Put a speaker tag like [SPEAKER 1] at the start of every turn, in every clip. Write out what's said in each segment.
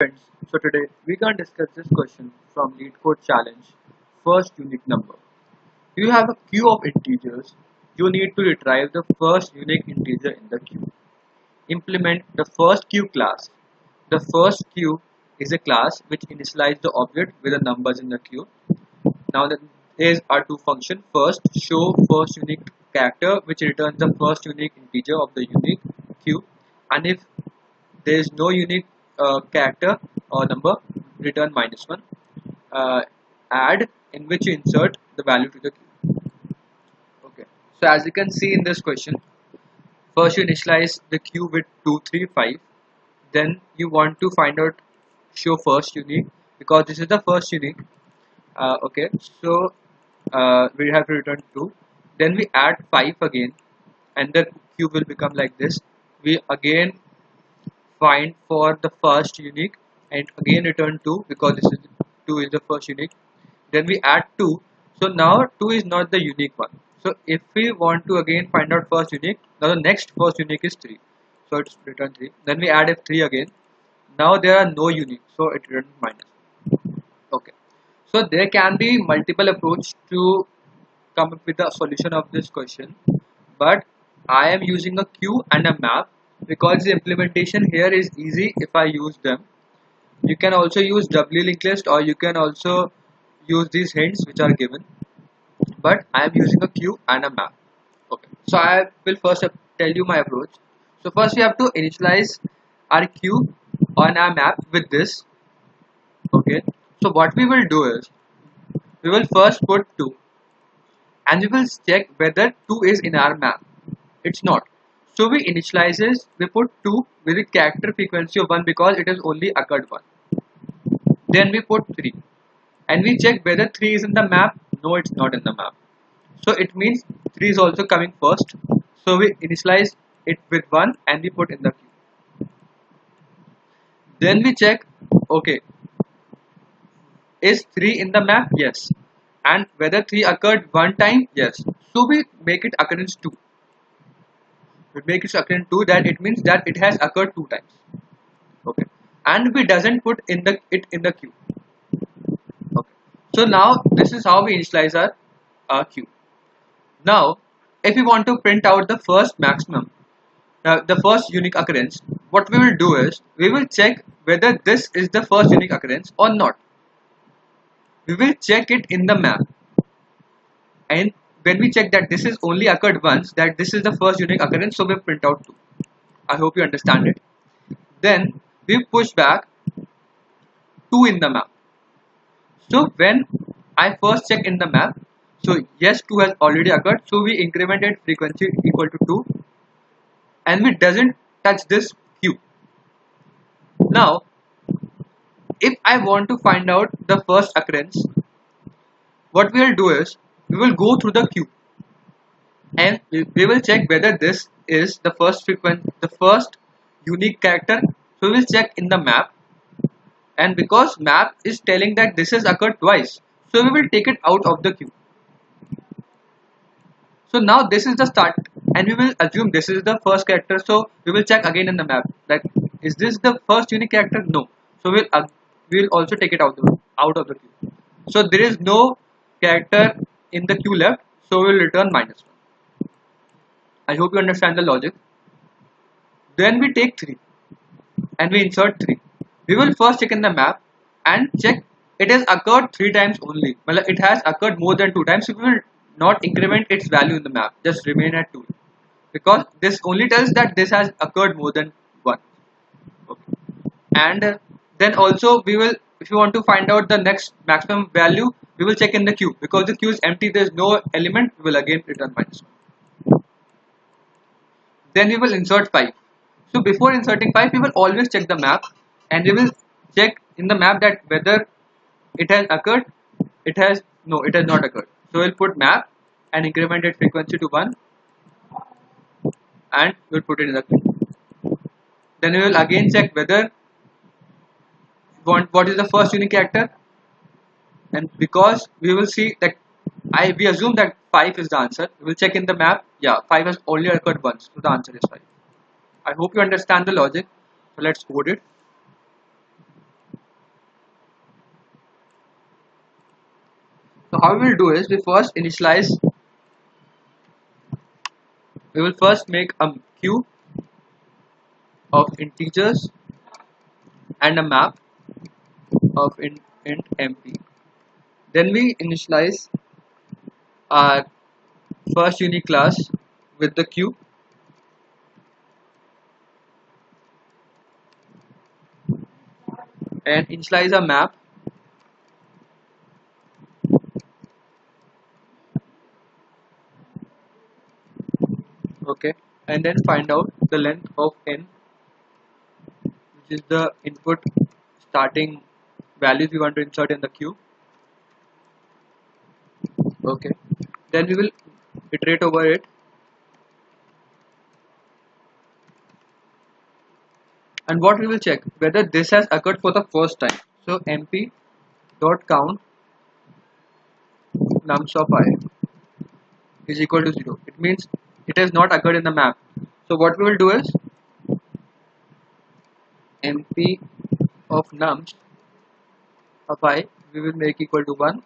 [SPEAKER 1] Friends, so today we can discuss this question from LeetCode Challenge. First unique number. You have a queue of integers. You need to retrieve the first unique integer in the queue. Implement the first queue class. The first queue is a class which initializes the object with the numbers in the queue. Now there is our two function. First, show first unique character which returns the first unique integer of the unique queue, and if there is no unique character or number, return -1. uh, Add, in which you insert the value to the queue. Okay, so as you can see in this question, first you initialize the queue with 2 3 5. Then you want to find out show first unique, because this is the first unique. Okay, so we have to return 2. Then we add 5 again, and the queue will become like this. We again find for the first unique and again return 2, because this is 2 is the first unique. Then we add 2. So now 2 is not the unique one. So if we want to again find out first unique, now the next first unique is 3. So it's return 3. Then we add f3 again. Now there are no unique, so it returns minus. Okay. So there can be multiple approach to come up with the solution of this question, but I am using a queue and a map because the implementation here is easy if I use them. You can also use W linked list, or you can also use these hints which are given, but I am using a queue and a map. Okay, so I will first tell you my approach. So first we have to initialize our queue on our map with this. Okay, so what we will do is we will first put 2, and we will check whether 2 is in our map. It's not. So we initializes, we put 2 with a character frequency of 1 because it has only occurred 1. Then we put 3, and we check whether 3 is in the map. No, it's not in the map. So it means 3 is also coming first. So we initialize it with 1 and we put in the queue. Then we check, okay, is 3 in the map? Yes. And whether 3 occurred one time? Yes. So we make it occurrence 2. We make it occurrence 2, that it means that it has occurred 2 times. Okay. And we doesn't put it in the queue. Okay. So now this is how we initialize our queue. Now, if we want to print out the first maximum, the first unique occurrence, what we will do is we will check whether this is the first unique occurrence or not. We will check it in the map, and when we check that this is only occurred once, that this is the first unique occurrence, so we print out 2. I hope you understand it. Then we push back 2 in the map. So when I first check in the map, so yes, 2 has already occurred, so we incremented frequency equal to 2, and we doesn't touch this queue. Now if I want to find out the first occurrence, what we will do is we will go through the queue, and we will check whether this is the first unique character. So we will check in the map, and because map is telling that this has occurred twice, so we will take it out of the queue. So now this is the start, and we will assume this is the first character, so we will check again in the map, like is this the first unique character? No. So we'll also take it out of the queue. So there is no character in the queue left, so we'll return -1. I hope you understand the logic. Then we take 3 and we insert 3. We will first check in the map and check it has occurred 3 times only. Well, it has occurred more than 2 times, so we will not increment its value in the map, just remain at 2, because this only tells that this has occurred more than 1. Okay. And then also we will, if you want to find out the next maximum value, we will check in the queue, because the queue is empty, there is no element, we will again return -1. Then we will insert 5. So before inserting 5, we will always check the map, and we will check in the map that whether it has occurred. It has not occurred. So we'll put map and increment its frequency to 1, and we'll put it in the queue. Then we will again check whether what is the first unique character, and because we will see that we assume that 5 is the answer, we will check in the map. Yeah, 5 has only occurred once, so the answer is 5. I hope you understand the logic. So let's code it. So how we will do is we will first make a queue of integers and a map of int mp. Then we initialize our first unique class with the queue, and initialize a map. Okay, and then find out the length of n, which is the input starting values we want to insert in the queue. Okay, then we will iterate over it, and what we will check whether this has occurred for the first time. So mp dot count nums of I is equal to 0. It means it has not occurred in the map. So what we will do is mp of nums of I we will make equal to 1,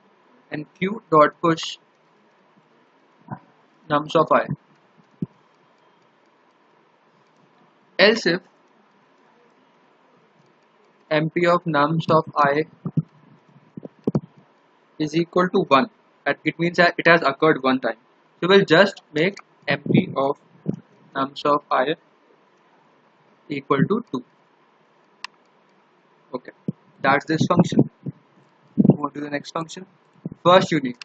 [SPEAKER 1] and q dot push nums of I. Else if mp of nums of I is equal to 1, it means that it has occurred one time. So we'll just make mp of nums of I equal to 2. Okay, that's this function. Move on to the next function, first unique.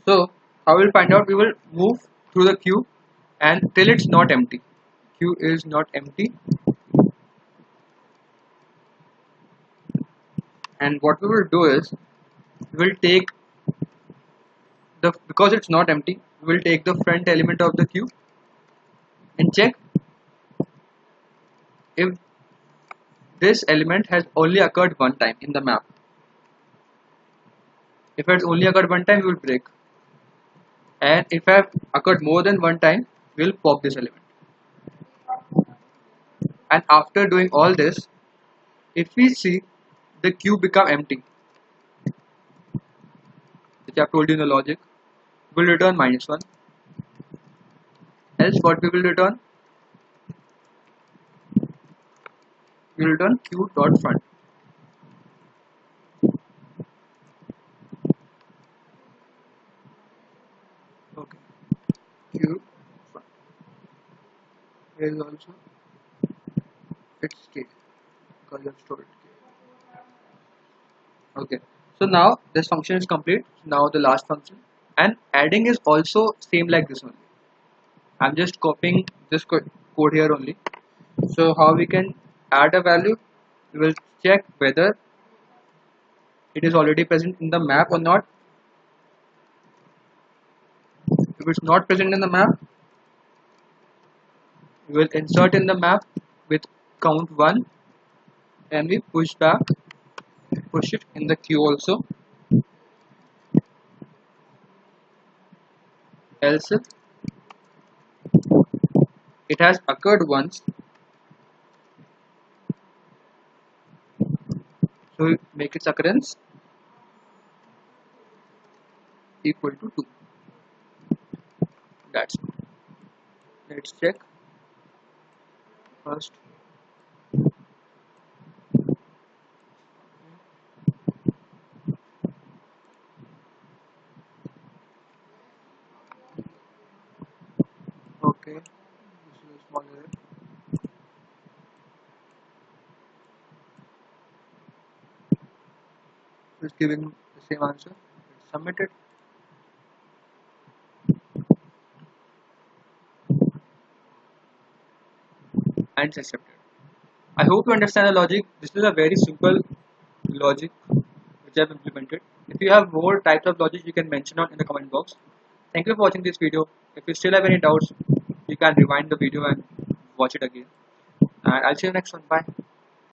[SPEAKER 1] So how we'll find out, we will move through the queue and till it's not empty. Queue is not empty, and what we will do is we will take because it's not empty, we will take the front element of the queue and check if this element has only occurred one time in the map. If it's only occurred one time, we will break, and if it have occurred more than one time, we will pop this element. And after doing all this, if we see the queue become empty, which I have told you in the logic, we will return -1. Else what we will return? We will return queue dot front. Okay, queue front. Here is also its state because you have stored it. Okay, so now this function is complete. Now the last function, and adding is also same like this only. I'm just copying this code here only. So how we can add a value? We will check whether it is already present in the map or not. If it's not present in the map, we will insert in the map with count 1, and we push it in the queue also. Else if it has occurred once, so we make its occurrence equal to 2. That's it. Let's check first. Okay, this is a small error. It's giving the same answer. It's submitted. And it's accepted. I hope you understand the logic. This is a very simple logic which I have implemented. If you have more types of logic, you can mention it in the comment box. Thank you for watching this video. If you still have any doubts, you can rewind the video and watch it again. And I'll see you next one. Bye.